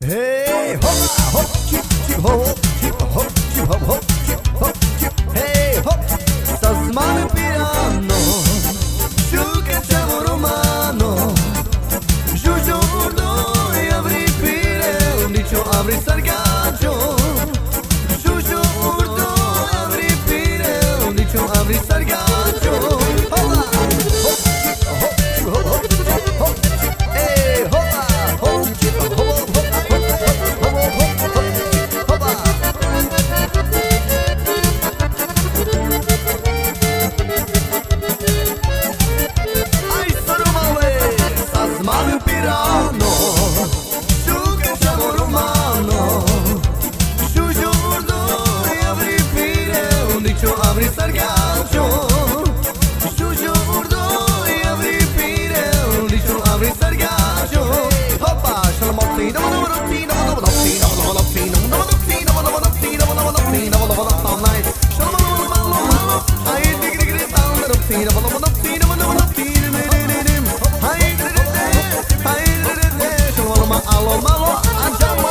Hey, hoppa, hop, chip, chip, hop, chip, hop, chip, hop, hop, chip, hop, chip. Hey, hop, sta mano piano, giù che c'è un romano, giù giorno e avrei pire, un dicio avrei sargaggio, giù giorno e avrei pire, un dicio avrei sargaggio. Hola, hop, chip, hop, chip, hop, hop, chip, hop, chip. Hey, hoppa, hop, chip, hop, hop. Avrei sargaggio, giù giorno e avrei pire, un dicio avrei sargaggio. Hoppa, shalamottino, monomottino, monomottino, monomottino, monomottino, monomottino, monomottino, monomottino, all night. Shalamottino, ai digri digri, monomottino, monomottino, monomottino, ai digri digri, shalamottino, allo malo, andiamo.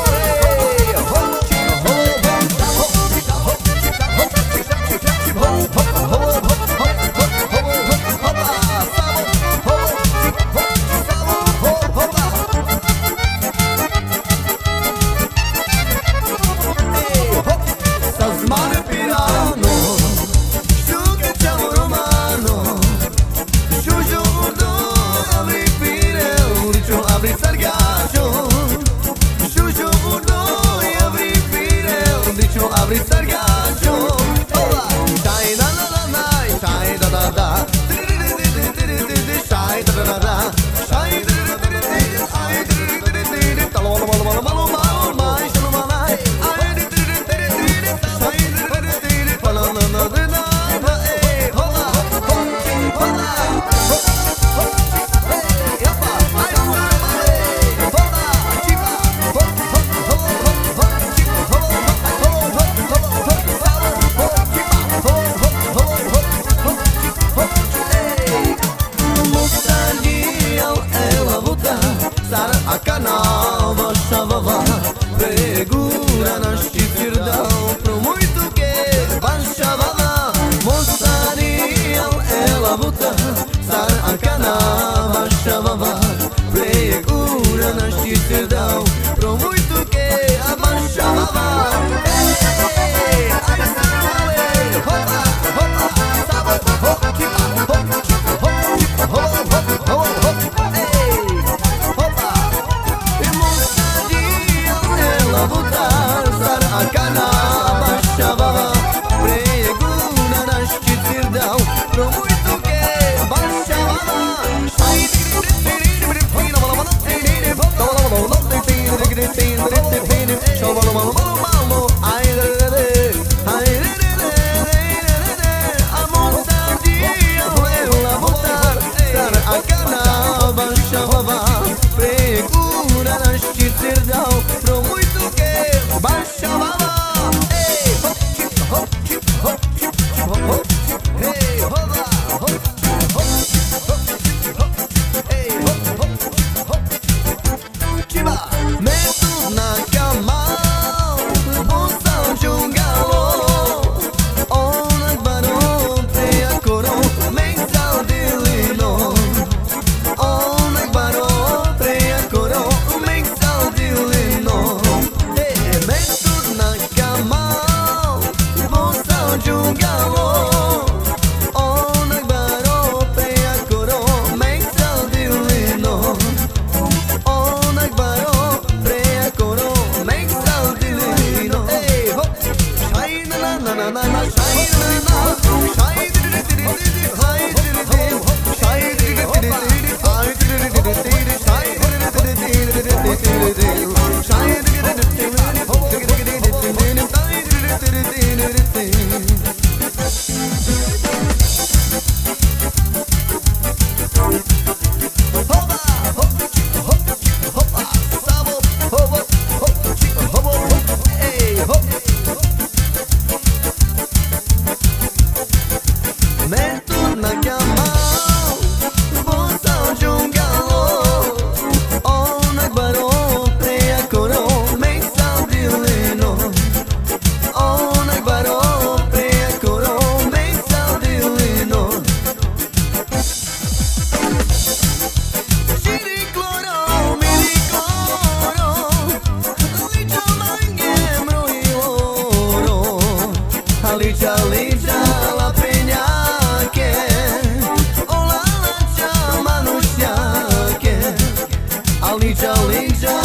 Avrei sargaggio, giù giorno e avrei pire, un dicio avrei sargaggio. Shai da da da da, shai da da da, shai da da da, shai da da da, ai da da da, talo malo malo malo malo, mai shalo malai, ai da da da, shai da da da, pala na na na na, eh, hola, hola, a canal baixava pregura na chifrdão pro muito que baixava moçaria ela buta sar a canal baixava pregura na chifrdão pro muito que abaixava. Charlie, Charlie, Charlie.